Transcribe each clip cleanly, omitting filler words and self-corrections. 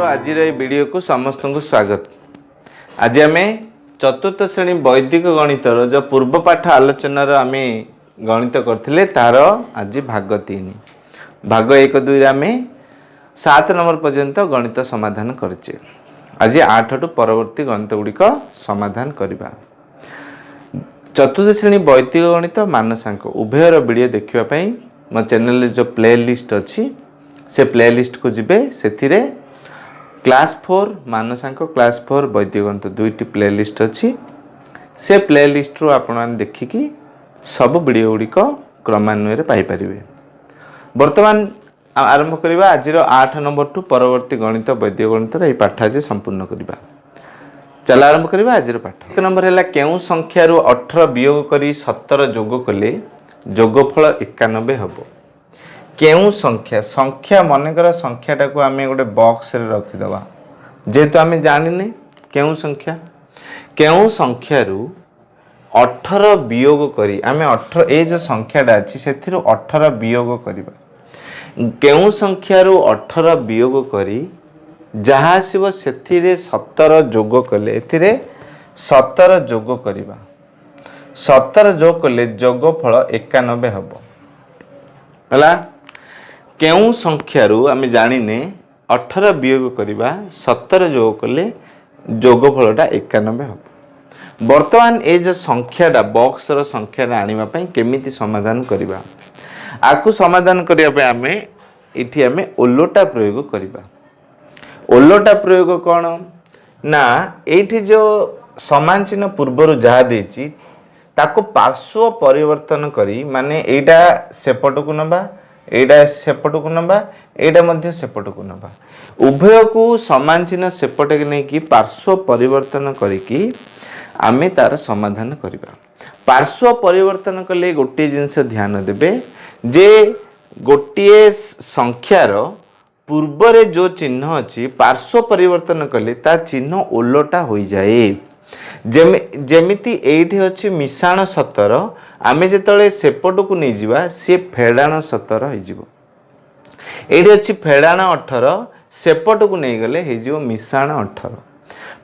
आज वीडियो को समस्त को स्वागत। आज आम चतुर्थ श्रेणी वैदिक गणितर जो पूर्व पाठ आलोचनार आम गणित करथिले तार आज भाग 3 भाग 1 2 आम 7 नंबर पर्यंत गणित समाधान करछे। आज 8 टू परवर्ती गणित गुड़िक समाधान करबा। चतुर्थ श्रेणी वैदिक गणित मानसांक उभयर वीडियो देखिबा मो चैनल जो प्ले लिस्ट अच्छी से प्ले लिस्ट को जिबे सेथिरे क्लास 4 मानसांक क्लास 4 वैदिक गणित दुईटी प्ले लिस्ट अच्छी से प्ले लिस्ट रो आपण देखिकी सब वीडियो गुड़िक क्रमान्वय पाई परिबे। वर्तमान आरंभ करबा आज 8 नंबर टू परवर्ती गणित वैदिक गणित रे पाठ आज संपूर्ण करबा। चल आरंभ करबा आज पाठ। एक नंबर हैला केउ संख्या रो 18 वियोग करी 17 जोग कले जोगफल 91 हबो। केउ संख्या संख्या मनकर संख्याटा को आम गोटे बॉक्स रे रखिदबा जेहेतु आम जानिने केउ संख्या रु 18 वियोग करी आम 18 ए जो संख्याटा अछि सेथिरु 18 वियोग करिबा। केउ संख्या रु 18 वियोग करी जहा आसीबो सेथिरे 17 जोग कले एथिरे 17 जोग करिबा। 17 जोग कले जोगफल 91 हबो। हला केउ संख्या रु आम जानिने 18 वियोग करिबा 17 जोग कले जोगफलटा 91 हबो। वर्तमान ए जो संख्याटा बॉक्स रो संख्याटा आनिबा पई केमिति समाधान करिबा आकु समाधान करिया पे आम इठी आम ओलोटा प्रयोग करिबा। ओलोटा प्रयोग कौन ना एठी जो समान चिन्ह पूर्वर जहा देछि ताको पार्श्व परिवर्तन करी माने एटा सेपट को नबा एटा सेपट को नबा एटा मध्य सेपट को नबा उभय को समान चिन्ह सेपट के नहीं कि पार्श्व परिवर्तन करिकी आमे तार समाधान करिबा। पार्श्व परिवर्तन कले गोटे जिंस ध्यान देबे जे गोटे संख्यार पूर्वरे जो चिन्ह अच्छी पार्श्व परिवर्तन कले ता चिन्ह ओलोटा हो जाए। जेमिति एठी अच्छी मिशाण 17 आमे जेतले सेपट को नहीं जिबा से फेडाण 17 हो जिवो। एठी अच्छी फेडाण 18 सेपट को नहीं गले हे जिवो मिशाण 18।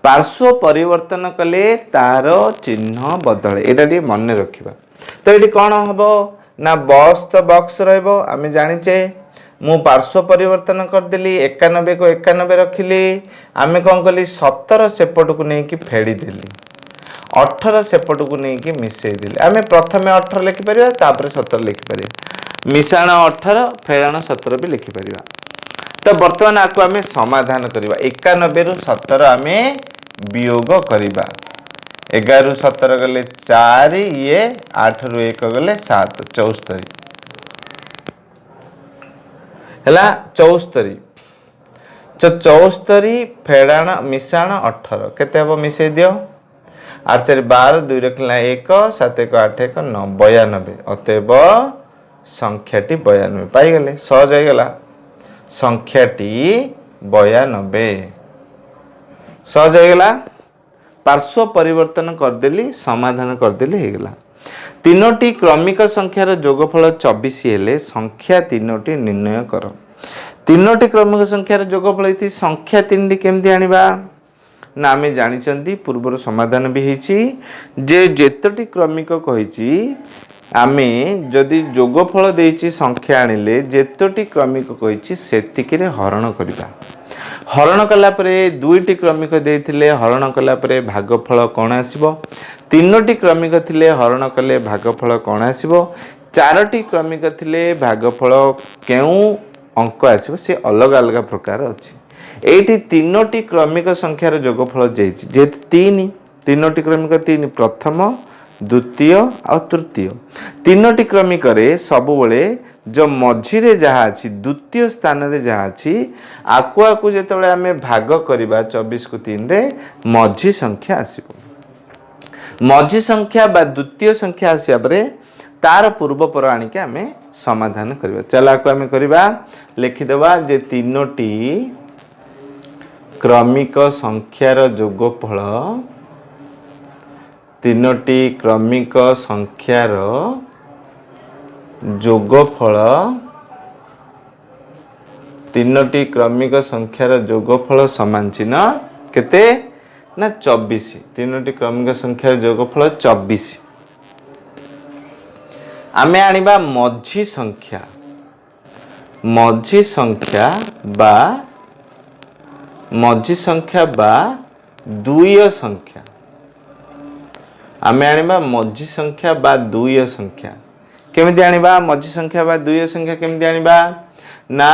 पार्श्व परिवर्तन कले तार चिन्ह बदले एटा डी मन रखिबा। तो एठी कोन हबो ना बॉक्स तो बॉक्स रहबो आमे जानिचे मु पार्श्व परिवर्तन कर देली 91 को 91 रखिली आमे कोन कली 17 सेपट को नहीं कि फेडी देली 18 सेपट को नहीं कि मिसई देली। आमे प्रथमे 18 लिखि परिबा तापर 17 लिखि परिबा मिशाण 18 फेडाण 17 भी लिखि परिबा। तो वर्तमान आकु आमे समाधान करिबा 91 रु 17 आमे वियोग करिबा 11 रु 17 गले 4 ये 8 रु 1 गले 7 74 हैला 74 74 फेडाण मिशाण 18 केते हबो मिसई दियो 8 4 12 2 रखला 1 7 1 8 1 9 92 अतएव संख्याटी 92 पाई गले सहज हो गला। संख्याटी 92 सहज हो गला। पार्श्व परिवर्तन कर देली समाधान कर देली हो गला। तीनोटी क्रमिक संख्यार जोगफल 24 हेले संख्या तीनोटी निर्णय कर। तीनोटी क्रमिक संख्यार जोगफल इति संख्या तीनटी केमति आनिबा ना आमे जानिचंती पूर्वर समाधान भी हेची जे जेतोटी क्रमिक कहिची आमे जदि जोगफल देइची संख्या आनिले जेतोटी क्रमिक कहिची सेतिकी रे हरण करिबा। हरण कला परे दुईटी क्रमिक देइथिले हरण कला परे भागफल कोन आसीबो तीनोटी क्रमिक थिले हरण कले भागफल कोन आसीबो चारोटी क्रमिक थिले भागफल केउ अंक आसीबो से अलग अलग प्रकार अछि। एठी तीनोटी क्रमिक संख्यार जोगफल जेछि जेहेतु 3 तीनोटी क्रमिक 3 प्रथम द्वितीय और तृतीय तीनोटी क्रमिक रे सब बेले जो मझी रे जहा अछि द्वितीय स्थान रे जहा अछि आकु आकु जेतबे हमें भाग करिबा 24 को 3 रे मझी संख्या आसीबो। मझी संख्या बा द्वितीय संख्या आसिया परे तार पूर्व पर आनिके आमे समाधान करिबा। चला को आमे करिबा लिखि देबा जे तीनोटी क्रमिक संख्यार जोगफल तीनोटी क्रमिक संख्यार जोगफल तीनोटी क्रमिक संख्यार योगफल समान चिन्ह केते ना 24। तीनोटी क्रमिक संख्यार योगफल 24। आमे आनिबा मझी संख्या बा दुय संख्या। आमे आनिबा मझी संख्या बा दुय संख्या केमिति आनिबा मझी संख्या बा दुय संख्या केमिति आनिबा ना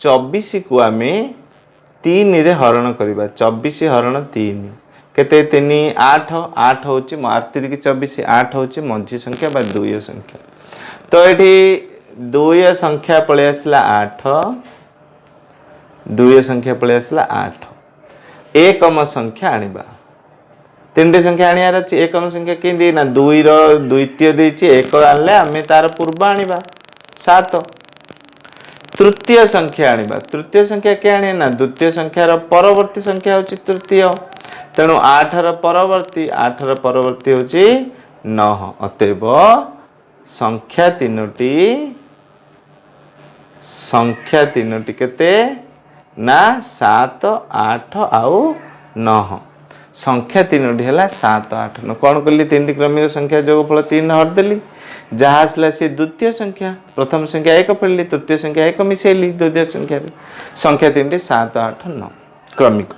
24 को आमे 3 रे हरण करिबा 24 हरण 3 केते 3 8 8 होची 3 की 24 8 होची मझी संख्या बा दुय संख्या। तो एठी दुय संख्या पळे आसला 8 दुय संख्या पळे आसला 8 एकम संख्या आनिबा तीनटे संख्या आनियार अछि। एकम संख्या केंदी ना 2 रो द्वितीय देछि 1 आनले आमे तार पूर्व आनिबा 7। तृतीय संख्या आनिबा तृतीय संख्या के आने ना द्वितीय संख्या रो परवर्ती संख्या होछि तृतीय तेणु 8 रो परवर्ती होछि 9। अतएव संख्या तीनोटी केते ना 7 8 आउ 9 संख्या तीनोटी हला 7 8 9 कोन करली तीनटी क्रमिक संख्या योगफल 3 हर देली जहा आसला से द्वितीय संख्या प्रथम संख्या 1 पड़ली तृतीय संख्या 1 मिसेली द्वितीय संख्या तीनटी 7 8 9 क्रमिक।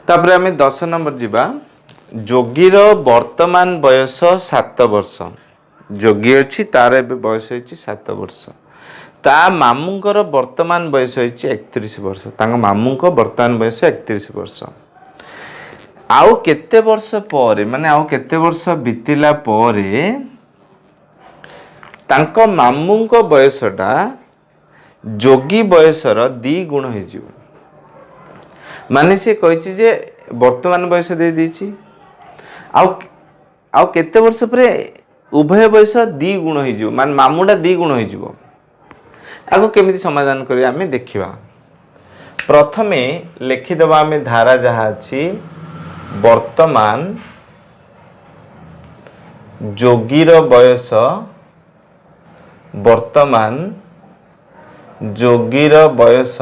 तापर आमे 10 नंबर जिबा जोगीर वर्तमान बयस 7 वर्ष। जोगी अछि तार एबे बयस अछि 7 वर्ष। ता मामुंकर वर्तमान बयस अछि 31 वर्ष। तांग मामुंको वर्तमान बयस 31 वर्ष। आउ केते वर्ष परे माने आउ केते वर्ष बितिला परे तांको मामुंको बयसटा जोगी बयसर 2 गुण हे जिवो। माने से कहिछि जे वर्तमान बयस दे दिछि आउ केते वर्ष परे उभय बयस 2 गुण हे जिवो माने मामुडा 2 गुण हे जिवो। आगो केमिति समाधान करिया आमे देखिबा। प्रथमे लिखि दबा आमे धारा जहा अछि वर्तमान जोगीर बयस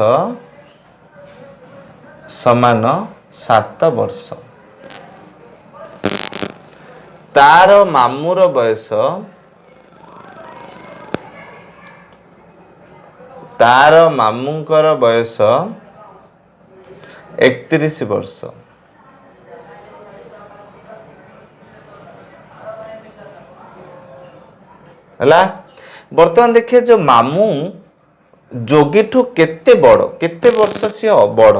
समान 7 वर्ष। तार मामुर बयस तार मामुंकर बयस 31 वर्ष। हला वर्तमान देखिए जो मामू जोगी ठू केते बड़ केते वर्ष से बड़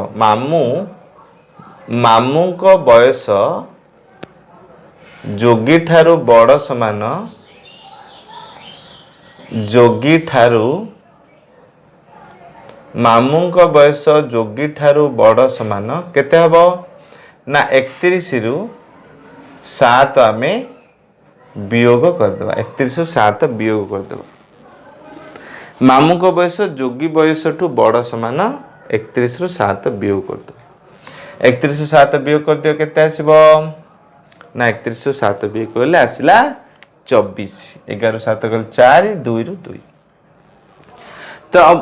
मामू को बयस जोगी ठारू बड़ समान जोगी ठारू मामू को बयस जोगी ठारू बड़ समान केते हबो ना 31 रु 7 आमे वियोग कर देबा 31 रु 7 वियोग कर देबा। मामू को बयस जोगी बयस ठू बड़ समान 31 रु 7 वियोग कर दो 31 रु 7 वियोग कर दियो केते आसीबो ना 31 रु 7 वियोग करले आसिला 24 11 रु 7 कल 4 2 रु 2। तो अब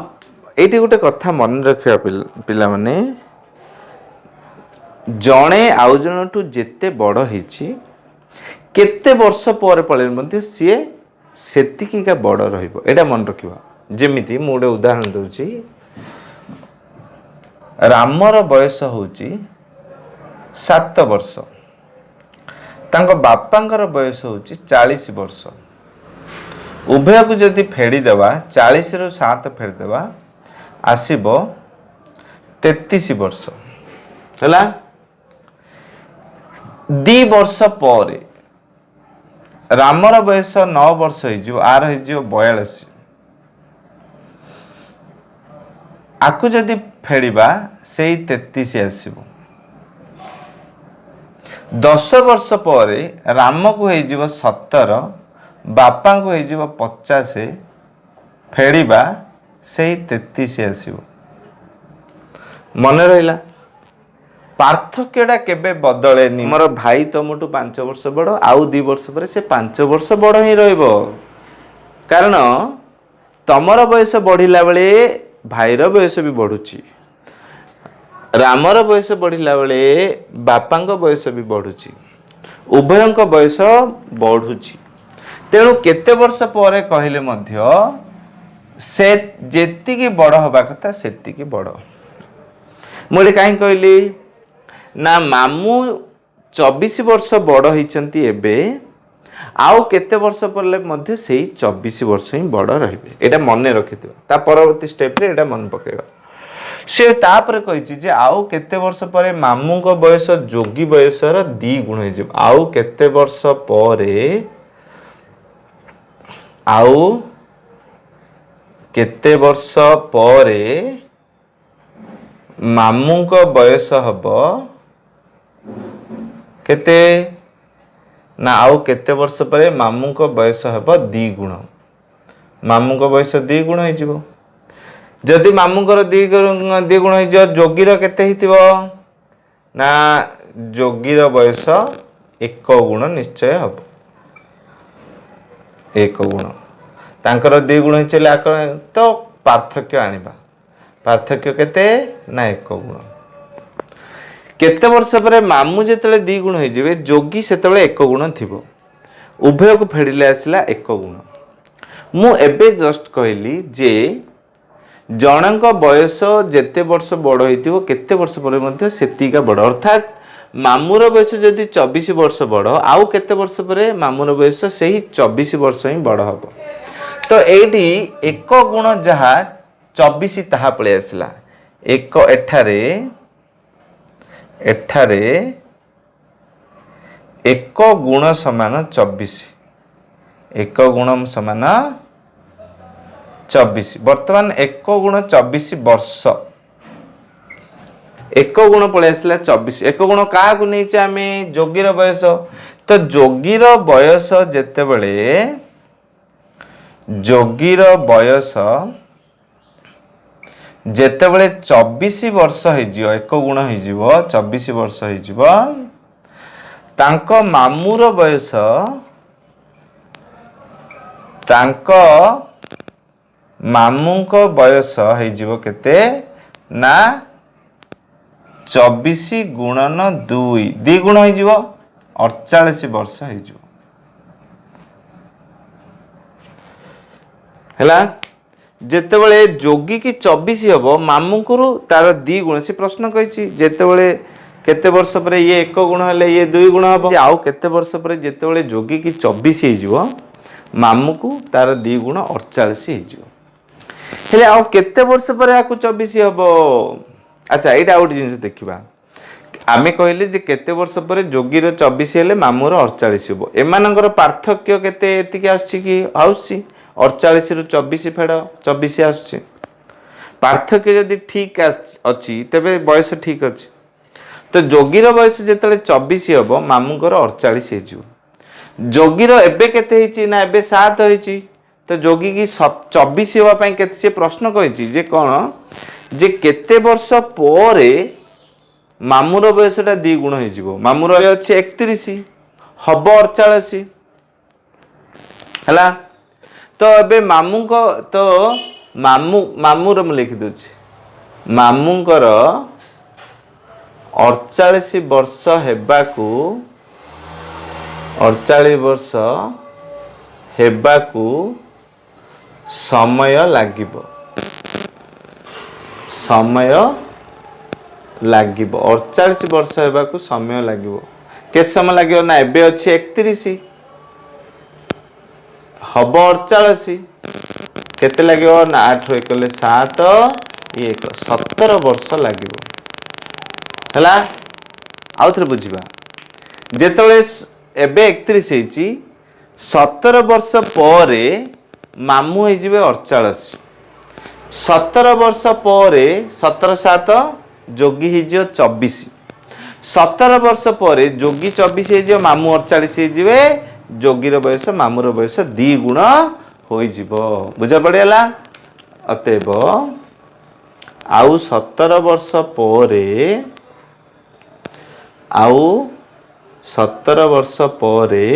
एटी गोटे कथा मन रखिया पिला माने जणे आउ जनठू जेते बड़ हिची केते वर्ष पर पळे मध्ये सी सेतिकी का बड़ रहिबो एटा मन रखिबा। जेमिति मु गोटे उदाहरण दउची रामर बयस होची 7 वर्ष तांको बापांकर बयस होची 40 वर्ष। उभय को जदि फेडी देबा 40 रु 7 फेडी देबा आसीबो 33 वर्ष हला 2 वर्ष पर रामर बयस 9 वर्ष हो आर हो 42 आकु जदि फेडिबा से 33 आसीबो 10 वर्ष पर राम को हो 17 बापा को हो 50 फेडिबा से 33 आसीबो। मन रहिला पार्थक्यटा केबे बदलेनी मोर भाई तुमठू 5 वर्ष बड़ आउ 2 वर्ष पर से 5 वर्ष बड़ ही रहइबो कारण तमर बयस बढ़िला बेले भाईर बयस भी बढ़ुची रामर बयस बढ़िला बेले बापांक बयस भी बढ़ुची उभयंक बयस बढ़ुची तेणु केते वर्ष पर कहले मध्य से जेतिकी बड़ हवा कथा सेतिकी बड़ मुझे कहीं कहली ना मामू 24 वर्ष बड़ होइचंती एबे आउ केते वर्ष परले मध्य सेही 24 वर्ष ही बड़ रहिबे एटा मन रखिथिबा ता परवर्ती स्टेप रे एटा मन पकेबा से तापर कहिछि जे आउ केते वर्ष परे मामू को बयस जोगी बयसर 2 गुण हो जिवो आउ केते वर्ष परे आउ केते वर्ष परे मामू को बयस हबो केते ना आउ केते वर्ष परे मामू को बयस हबो 2 गुण मामू को बयस 2 गुण हो जिवो जदि मामू को 2 गुण हो जिवो जोगीर केते हितिबो ना जोगीर बयस 1 गुण निश्चय हबो 1 गुण तांकर 2 गुण चले तो पार्थक्य आनिबा पार्थक्य केते ना 1 गुण केते वर्ष पर मामू जेतले 2 गुण हो जिवे जोगी सेतले 1 गुण थिबो उभय को फेडिले आसिला 1 गुण मु एबे जस्ट कहली जे जनक बयस जेते वर्ष बड़ होइतिबो केते वर्ष पर मध्ये सेतिका बड़ अर्थात मामूर बयस जदि 24 वर्ष बड़ आउ केते वर्ष पर मामूर बयस सेही 24 वर्ष ही बड़ हबो तो एठी 1 गुण जहा 24 ताहा पळे आसिला 1 एठारे 1 गुण समान 24 1 गुण समान 24 वर्तमान 1 गुण 24 वर्ष 1 गुण पळे आसिला 24 1 गुण का को नै आमे जोगीर बयस तो जोगीर बयस जेतेबेले 24 वर्ष हो जिवो 1 गुण हो जिवो 24 वर्ष हो जिवो तांको मामूर बयस तांको मामू को बयस हो जिवो केते ना 24 गुणन 2 गुण हो जिवो 48 वर्ष हो जिवो हैला जेतेबेले जोगी की 24 हबो मामू को तार 2 गुण से प्रश्न कहिछि जेतेबेले केते वर्ष पर ये 1 गुण हले ये 2 गुण हबो आउ केते वर्ष पर जेतेबेले जोगी की 24 हे जिवो मामू को तार 2 गुण 48 हे जिवो हेले आउ केते वर्ष पर आकु 24 हबो अच्छा एटा आउट जिंस देखिबा आमे कहले जे केते वर्ष पर जोगीर 24 हेले मामूर 48 हबो एमानकर पार्थक्य केते एतिके आछि कि आउछि 48 रु 24 फेड़ 24 आछि पार्थक्य यदि ठीक अछि तबे बयस ठीक अछि तो जोगीर बयस जेतले 24 हबो मामूकर 48 हेजिवो जोगीर एबे केते हिची ना एबे 7 हिची तो जोगी की 24 हवा पई केते से प्रश्न कहिची जे कोन जे केते वर्ष परे मामूर बयसटा 2 गुण हेजिवो मामूर अछि 31 हबो 48 हला तो अबे मामू को तो मामू रो लिखि दोछि मामूंकर 48 वर्ष हेबाकू 48 वर्ष हेबाकू समय लागिबो 48 वर्ष हेबाकू समय लागिबो के समय लागिबो ना एबे अछि 31 हब 48 केते लागिबो ना 8 रो एकले 7 ये 17 वर्ष लागिबो हला आउ थरे बुझिबा जेतले एबे 31 हेची 17 वर्ष परे मामू हे जिवे 48 17 वर्ष परे 17 7 जोगी हे जियो 24 17 वर्ष परे जोगी 24 हे जियो मामू 48 हे जिवे जोगीर बयस मामूर बयस 2 गुण होई जिवो बुझा पड़ेला अतएव आउ 17 वर्ष परे आउ 17 वर्ष परे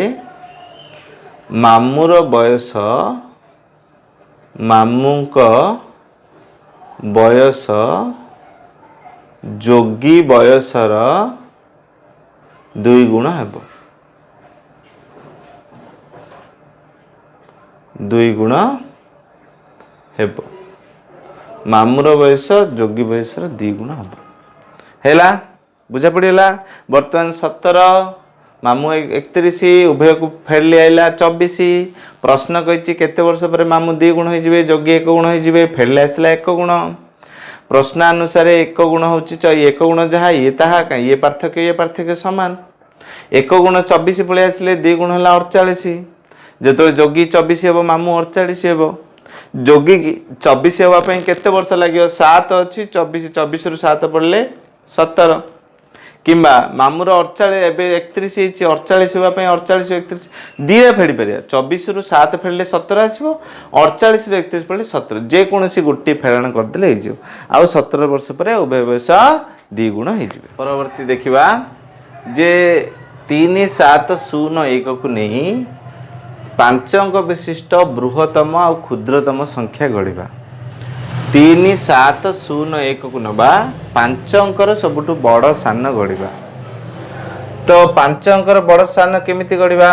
मामूर बयस मामूक बयस जोगी बयसर 2 गुण हेब 2 गुण हेब मामूर बयस जोगी बयसर 2 गुण हेब हैला बुझा पड़ेगा। बर्तमान 17 मामू 31 उभय को फेरली आइला 24 प्रश्न कही केते वर्ष पर मामू 2 गुण हो जोगी 1 गुण हो फेरले आसला 1 गुण प्रश्न अनुसार 1 गुण हूँ 1 गुण जहाँ ये ताहा ये पार्थक्य सामान 1 गुण 24 पलि आसिले 2 गुण है 48 जो जोगी 24 हे मामू 48 हे जोगी 24 होगापी केते वर्ष लगे 7 अच्छी 24 रु 7 पड़े 17 किंबा मामूर 48 48 होगापी 48 31 2 फेड़ी पार 24 रु 7 फेरले 17 आसो 48 रु 31 पड़े 17 जेकोसी गोटे फेराण करदे आउ 17 वर्ष पर उभय बयस 2 गुण हो परवर्ती देखा जे 3 7 0 1 को नहीं 5 अंक विशिष्ट बृहत्तम और क्षुद्रतम संख्या गढ़ा 3 7 0 1 को नवा 5 अंकर सबुठ बड़ सान गढ़ा तो 5 अंकर बड़ सान केमिति गढ़ा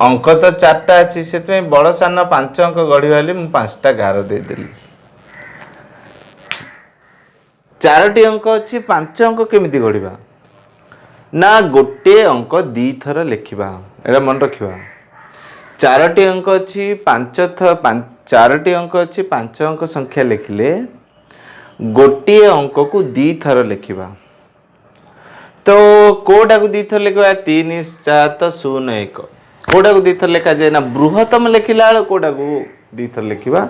अंक तो 4टा अच्छी से बड़ सान 5 अंक गढ़ा 5टा गार देदेली 4टी अंक अच्छी 5 अंक केमिति गढ़ा ना गोटे अंक 2 थर लिखा एटा मन रखा 4टी अंक अच्छी 4टी अंक अच्छी 5 अंक संख्या लिखिले गोटे अंक को 2 थर लिखा तो कोटा को 2 थर लिखा 3 7 0 1 कोटा को 2 थर लिखा जाए ना बृहत्तम लिखला कोटा को 2 थर लिखा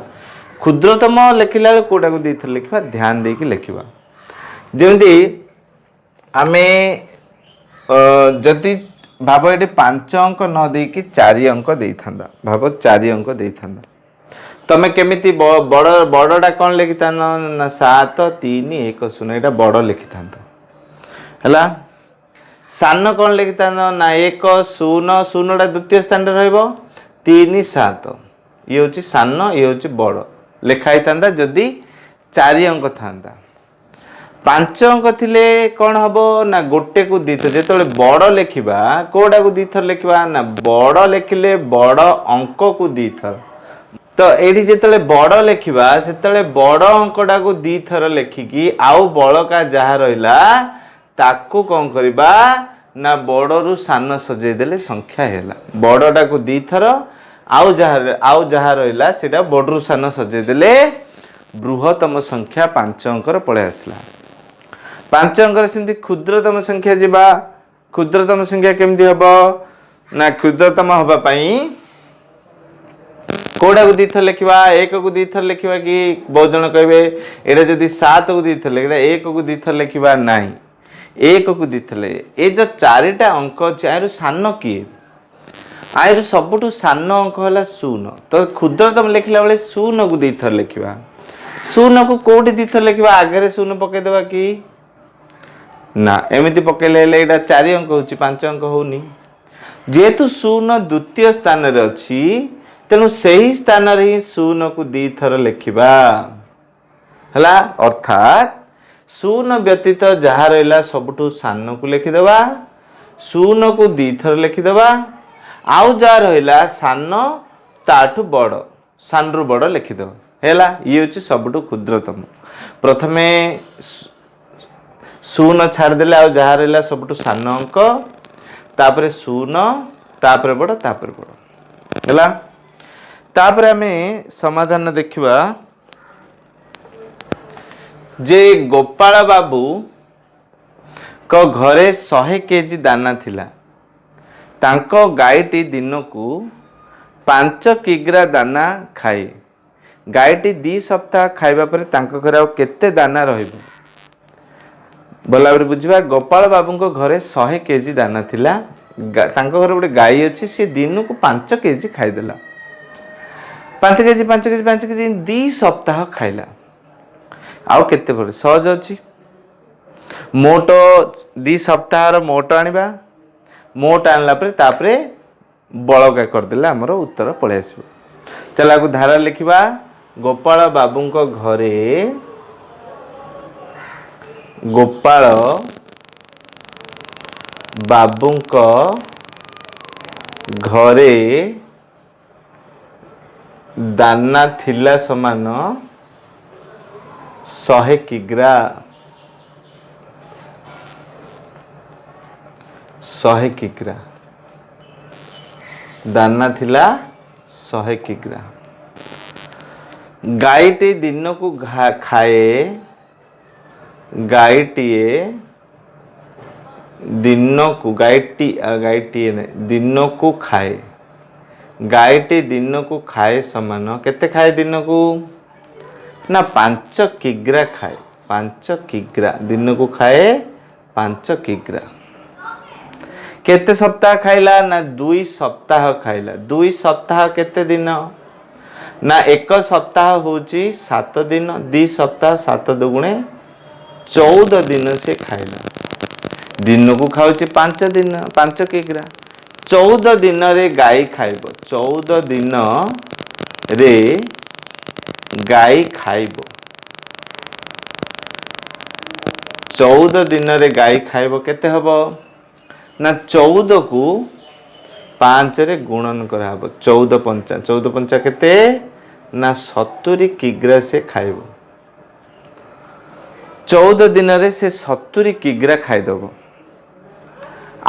क्षुद्रतम लिखला कोटा को 2 थर लिखा ध्यान देकी लिखा जमी आमे जदि भाव ये 5 अंक न देकी 4 अंक दे था भाव 4 अंक दे था तमें केमिति बड़टा कौन लिखि था ना 7 3 1 0 यहाँ बड़ लिखि था है सान कौन लिखि था ना 1 0 0टा द्वितीय स्थान रहीब 3 7 ये हूँ सान ये हूँ बड़ लिखाई था जदि 4 अंक था 5 अंक थिले कौन हम ना गोटे को 2 थर जो बड़ लिखा कोटा को 2 थर लिखा ना बड़ लिखिले बड़ अंक को 2 थर तो ये जो बड़ लिखा से बड़ अंकटा को 2 थर लिखिकी आउ बड़का जहाँ रहा ताकू कौन करवा ना बड़रू सान सजेदेले संख्या है बड़टा को 2 थर आउ जहाँ रहा से बड़रू सान सजेदेले बृहत्तम संख्या 5 अंकर पलि आसला 5 अंकर सेमती क्षुद्रतम संख्या जीवा क्षुद्रतम संख्या केमती हम ना क्षुद्रतम हवापाई कोड़ा को 2 थर लिखा 1 को 2 थर लिखा कि बहुत जन कहे यहाँ जदि 7 को 2 थर लिखा 1 को 2 थर लिखा ना 1 को 2 थर ये जो 4टा अंक अच्छे आयु सान किए आयु सबुठ सान अंक है 0 तो क्षुद्रतम लिखला बेले 0 को 2 थर लिखा 0 को कौटी 2 थर लिखा आगे 0 पकईदेवा कि ना एमती पकड़े यहाँ 4 अंक हो 5 अंक होनी जेहेतु 0 द्वितीय स्थान अच्छी तेणु से ही स्थान ही 0 को 2 थर लिखा है अर्थात 0 व्यतीत जहाँ रहा सबुठ सान को लिखिदेवा 0 को 2 थर लिखिदेवा आउ जहाँ रहा सान ताठू बड़ सान रु बड़ लिखिदेवा है ये हूँ सबुठ क्षुद्रतम प्रथमे 0 छाड़देले आ जहाँ रहा सबुठ सान अंक तापर 0 तापर बड़ है तापर आमे समाधान देखिबा जे गोपाल बाबू को घरे 100 केजी दाना थिला तांको गाईटी दिन को 5 किग्रा दाना खाए गाईटी 2 सप्ताह खाइबा पर तांको घरे आउ केते दाना रहिबो बराबर बुझा गोपाल बाबू को घरे 100 केजी दाना थिला तांको घरे गोटे गाई अच्छी सी दिन को 5 केजी खाईदेला 5 केजी 5 केजी 5 केजी 2 सप्ताह खाइला आउ केते पड़े सहज अच्छी मोट 2 सप्ताह मोट आनिबा मोट आनला बड़का करदेला आमर उत्तर पलि आसो चल आगु धारा लिखा ଗୋପାଳ ବାବୁଙ୍କ ଘରେ ଗୋପାଳ ବାବୁଙ୍କ ଘରେ ଦାନା ଥିଲା ସମାନ 100 କିଗ୍ରା। 100 କିଗ୍ରା ଦାନା ଥିଲା 100 କିଗ୍ରା। ଗାଈଟି ଦିନକୁ ଖାଏ ଗାଈଟିଏ ଦିନକୁ ଦିନକୁ ଖାଏ ଗାଈଟି ଦିନକୁ ଖାଏ ସମାନ କେତେ ଖାଏ ଦିନକୁ ନା 5 କିଗ୍ରା ଖାଏ। 5 କିଗ୍ରା ଦିନକୁ ଖାଏ 5 କିଗ୍ରା। କେତେ ସପ୍ତାହ ଖାଇଲା ନା 2 ସପ୍ତାହ ଖାଇଲା। 2 ସପ୍ତାହ କେତେ ଦିନ ନା 1 ସପ୍ତାହ ହଉଛି 7 ଦିନ। 2 ସପ୍ତାହ 7 ଦୁଗୁଣେ 14 ଦିନ ସେ ଖାଇଲା। ଦିନକୁ ଖାଉଛି 5 ଦିନ 5 କିଗ୍ରା। 14 ଦିନରେ ଗାଈ ଖାଇବ। 14 ଦିନରେ ଗାଈ ଖାଇବ। 14 ଦିନରେ ଗାଈ ଖାଇବ କେତେ ହବ ନା 14 କୁ 5 ରେ ଗୁଣନ କରାହବ। 14 ପଞ୍ଚା 14 ପଞ୍ଚା କେତେ ନା 70 କିଗ୍ରା ସେ ଖାଇବ। 14 ଦିନରେ ସେ 70 କିଗ୍ରା ଖାଇଦବ।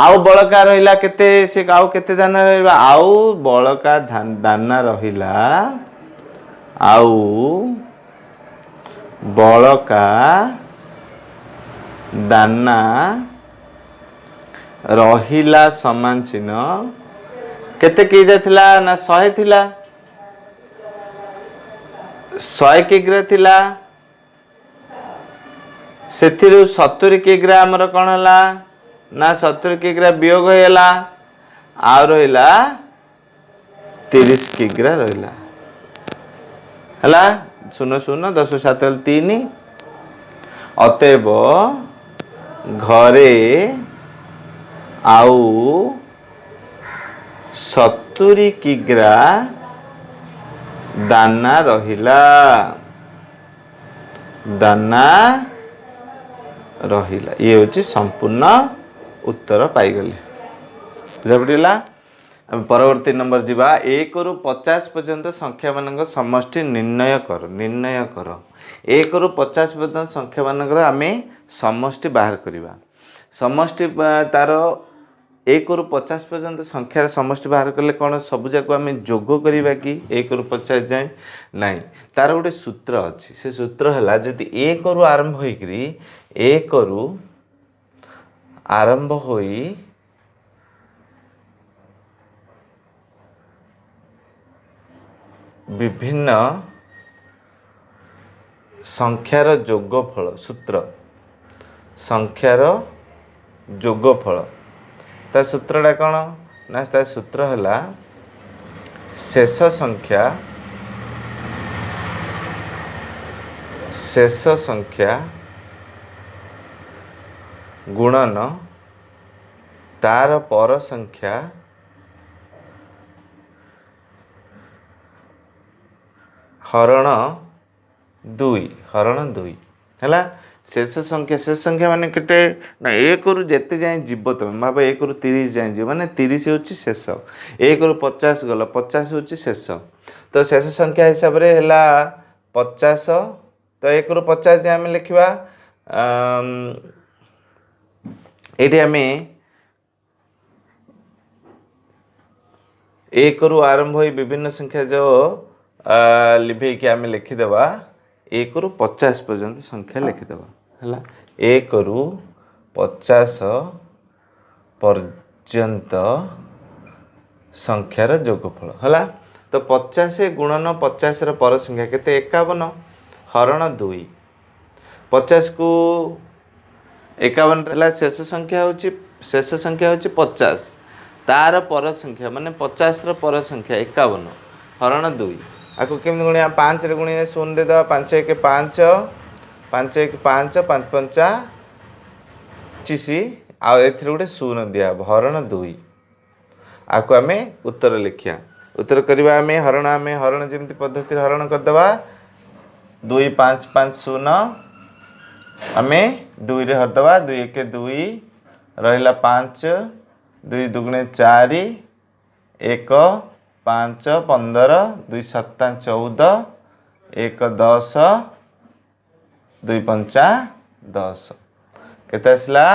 ଆଉ ବଳକା ରହିଲା କେତେ ସେ ଆଉ କେତେ ଦାନା ରହିବା ଆଉ ବଳକା ଦାନା ରହିଲା ଆଉ ବଳକା ଦାନା ରହିଲା ସମାନ ଚିହ୍ନ କେତେ କିଗ୍ରା ଥିଲା ନା 100 ଥିଲା। 100 କିଗ୍ରା ଥିଲା। ସେଥିରୁ 70 କିଗ୍ରା ଆମର କଣ ହେଲା ନା 70 କିଗ୍ରା ବିয়োଗ ହେଇଗଲା ଆଉ ରହିଲା 30 କିଗ୍ରା ରହିଲା ହେଲା 0 0 10 7 3 ଅତଏବ ଘରେ ଆଉ 70 କିଗ୍ରା ଦାନା ରହିଲା। ଦାନା ରହିଲା ये हूँ संपूर्ण उत्तर पाईगले बुझा परवर्ती नंबर जीवा 1 रु 50 पर्यंत संख्या मान समष्टि निर्णय कर 1 रु 50 पर्यंत संख्या मान आम समष्टि बाहर करवा समष्टि तार 1 रु 50 पर्यंत संख्यार समष्टि बाहर कले कौन सब जाक आम जोग करवा कि 1 रु 50 जाए नाई तार गोटे सूत्र अच्छी से सूत्र है जदि 1 रु आरंभ होकरी 1 रु आरंभ होई विभिन्न संख्यार जोगफल सूत्र संख्यार जोगफल ता सूत्रटा कौन ना ता सूत्र है शेष संख्या गुणन तार पर संख्या हरण 2 है शेष संख्या माने केटे ना 1 रु जेते जाए जीव तुम भाव 1 रु 30 जाए जीव माने 30 हूँ शेष 1 रु 50 गल 50 हूँ शेष तो शेष संख्या हिसाब से है 50 तो 1 रु 50 जाए आम लिखा ये आम 1 रु आरंभ हो विभिन्न संख्या जो लिभे कि आम लिखिदेवा 1 रु 50 पर्यंत संख्या लिखिदेवा है 1 रु 50 पर्यंत संख्यार जोगफल है तो 50 गुणन 50 पर संख्या केते 51 हरण 2 50 को 51 शेष संख्या होची 50 तार पर संख्या माने 50 पर संख्या 51 हरण 2 आपको केमती गुणिया 5 रे गुणिया 0 दे दवा 5 1 5 5 1 5 5 5 25 आ एथिरे गोटे 0 दिया हरण 2 आपको आम उत्तर लिखिया उत्तर करवा आम हरण जमी पद्धति हरण करदे 2 5 5 0 आम 2 रे हरदे 2 1 2 रहा 5 2 दुगुणे 4 1 5 15 2 7 14 1 10 2 5 10 केते आसला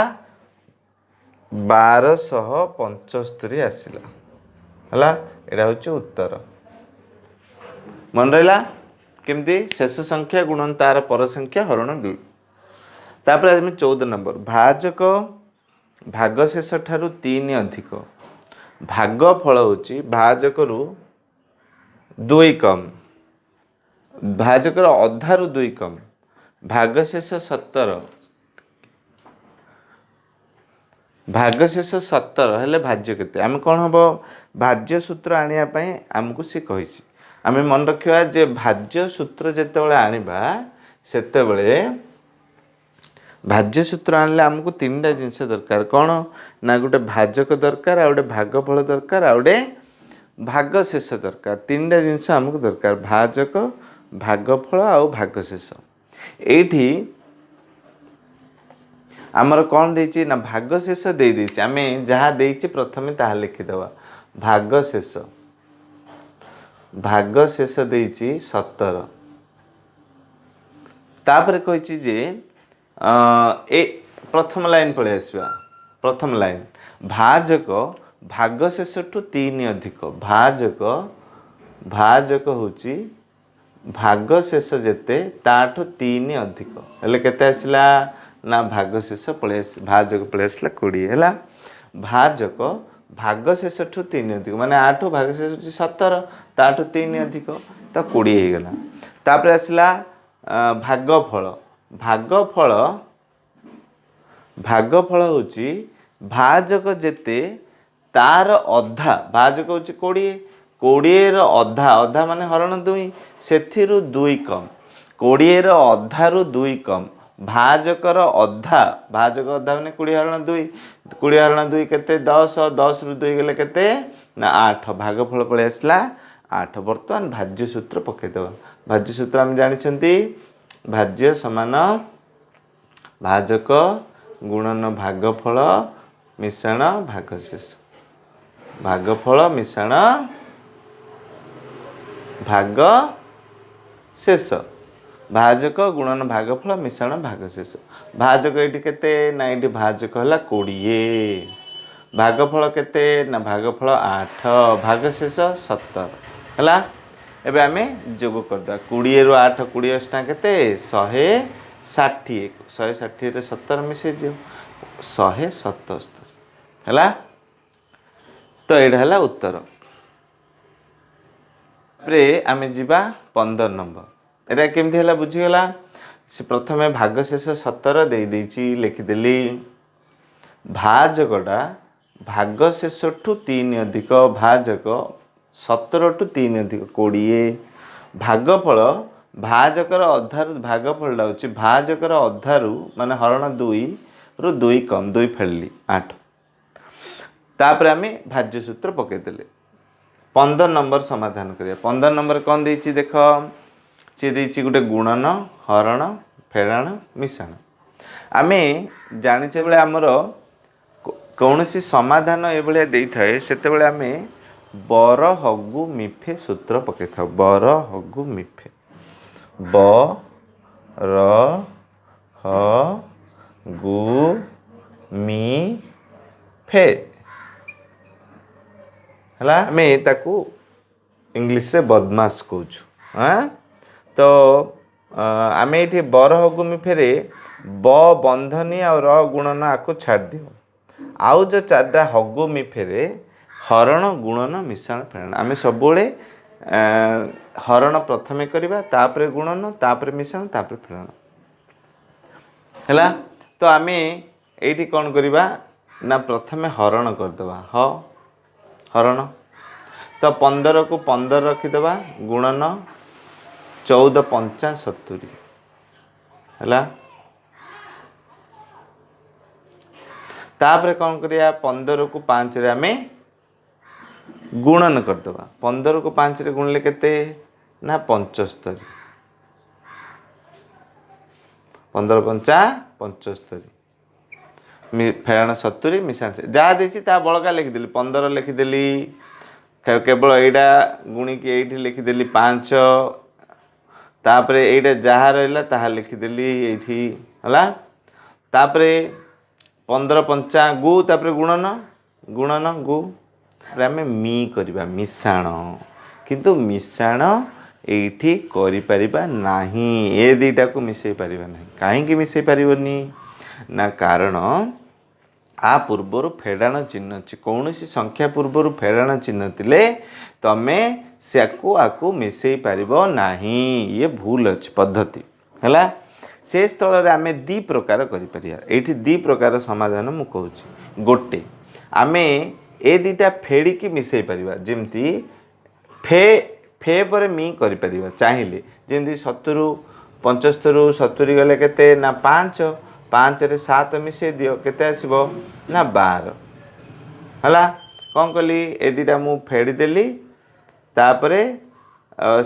1275 आसला हला एटा होची उत्तर मन रहा केमती शेष संख्या गुणन तार पर संख्या हरण 2 तापर आम 14 नंबर भाजक भागशेष ठारू 3 अधिक भागफल होची भाजक रु 2 कम भाजकर अधारु 2 कम भागशेष 17 भागशेष 17 हेले भाज्य केते आम कौन हम भाज्य सूत्र आनिया पई आमको सी कहिछि आम मन रखिया जे भाज्य सूत्र जेते बेले आनिबा सेते बेले भाज्य सूत्र आनले आमको 3टा जिनस दरकार कौन ना गोटे भाजक दरकार आ गोटे भागफल दरकार आ गोटे भागशेष दरकार 3टा जिनस आमको दरकार भाजक भागफल आ भागशेष एठी आमर कौन देछि ना भागशेष दे देछि आमे जहाँ देछि प्रथमे ताहा लिखिदवा भागशेष देछि 17 तापर कहिछि जे ए प्रथम लाइन पळे आसबा प्रथम लाइन भाजक भागशेष ठु 3 अधिक भाजक होछि भागशेष जेते ताठु 3 अधिक हेले केते आसला ना भागशेष पळे भाजक पळे आसला 20 हैला भाजक भागशेष ठु 3 अधिक माने 8 भागशेष होछि 17 ताठु 3 अधिक तो 20 हे गेला तापर आसला भागफल होछि भाजक जेते तार अधा भाजक होछि 20 रो अधा माने हरण 2 सेथिरु 2 कम 20 रो अधारु 2 कम भाजकर अधा माने 20 हरण 2 20 हरण 2 केते 10 10 रु 2 गेले केते ना 8 भागफल पळे आसला 8 वर्तमान भाज्य सूत्र पकेदवा भाज्य सूत्र हम जानि छंती भाज्य समान भाजक गुणन भागफल मिश्रण भागशेष भागफल मिश्रण भागशेष भाजक गुणन भागफल मिश्रण भागशेष भाजक एटी केते ना एटी भाजक हला 20 भागफल केते ना भागफल 8 भागशेष 17 हला एबे आमे जोग करदा 20 रु 8 20 अस्टा केते 160 160 रे 17 मिसे जे 177 हला तो एडा हला उत्तर रे आमे जिबा 15 नंबर एटा केमथि हला बुझी गला से प्रथमे भागशेष 17 दे देछि लिखि देली भाजकटा भागशेष ठु 3 अधिक भाजक 17 टू 3 अधिक 20 भागफल भाजकर अधारु भागफलटा होछि भाजकर अधारु माने हरण 2 रु 2 कम 2 फेलली 8 तापर आमे भाज्य सूत्र पके देले 15 नंबर समाधान करिया 15 नंबर कोन देछि देखो से देछि गुटे गुणन हरण फेराण मिश्रण आमे जानिचे बेले हमर कौनसी समाधान ए भलिया देई थाए सेते बेले आमे बर हगु मिफे सूत्र पके था बर हगु मिफे ब र ह गु मी फे हला मैं ताकू इंग्लिश रे बदमाश कहूँ हाँ तो आम ये बर हगु मिफे रे ब बंधनी और र गुणन आपको छाड़ दियो आउ जो 4टा हगु मिफे रे हरण गुणन मिश्रण फेरण आम सब हरण प्रथमे करवा तापरे गुणन तापरे मिश्रण तापरे फेरण हैला तो आम ये कौन करवा ना प्रथमे हरण करदे ह हरण तो 15 को 15 रखीदे गुणन 14 पंचा 70 हैला तापरे कौन करिया 15 को 5 रे आमे गुणन करदे 15 को 5 रे गुणले केते ना 75 15 पंचा 75 फेराण 70 मिशाण जहाँ देती ता बड़का लिखिदेली 15 लिखिदेली केवल एटा गुणी की ये लिखिदेली 5 तापर एटा जहाँ रहा ताहा लिखिदेली ये तापरे 15 पंचा गु तापर गुणन गुणन गु आम मी करवा मिशाण किंतु मिशाण एठी करि परिबा नाही ए दीटा को मिसई परिबा नाही काहेकि मिसई परिबनी ना कारण आ पूर्वर फेड़ाण चिन्ह अच्छी कौन सी संख्या पूर्वर फेड़ाण चिन्ह थिले तमे सेको आकु मिसई पारिबो नाही ये भूल अच्छी पद्धति हैला से स्थल रे आमे दी प्रकार करि परिया एठी दी प्रकार समाधान मु कहूची गोटे आमे ए दीटा फेड़ी की मिसई परिबा जेमती फे फे पर मी करि परिबा चाहिले जेमती 70 75 70 गले केते ना 5 5 रे 7 मिसई दियो केते आसीबो ना 12 हला कौन कली ए दीटा मु फेड़ी देली तापरे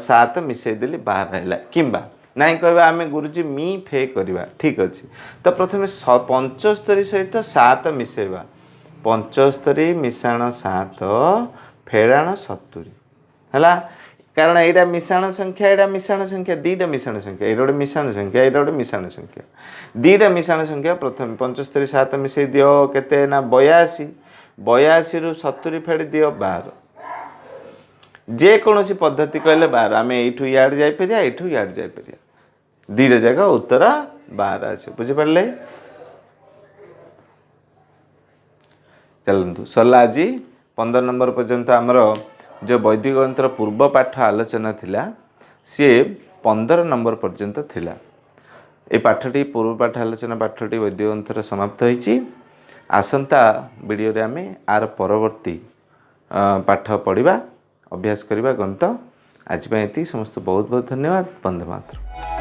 7 मिसई देली 12 हैला किंबा नहीं कहबा आमे गुरुजी मी फे करबा ठीक अछि तो प्रथमे 75 सहित 7 मिसेबा 75 मिशाण 7 फेड़ाण 70 हला कारण एटा मिशाण संख्या एटा मिशाण संख्या दीटा मिशाण संख्या एटा गोटे मिशाण संख्या एटा गोटे मिशाण संख्या दीटा मिशाण संख्या प्रथम 75 7 मिसई दियो केते ना 82 82 रु 70 फेड़ी दियो 12 जे कोनोसी पद्धति कहले 12 आमे एठू याड जाय परिया एठू याड जाय परिया दीटा जगह उत्तर 12 आसे बुझि पड़ले चलंतु सरला आज 15 नंबर पर्यंत हमर जो वैदिक गणितर पूर्व पाठ आलोचना थिला सी 15 नंबर पर्यंत थिला ए पाठटी पूर्व पाठ आलोचना पाठटी वैदिक गणितर समाप्त होईची आसंता वीडियो रे आमे आर परवर्ती पाठ पढ़िबा अभ्यास करिबा गणित आज पे समस्त बहुत बहुत धन्यवाद। वंदे मातरम।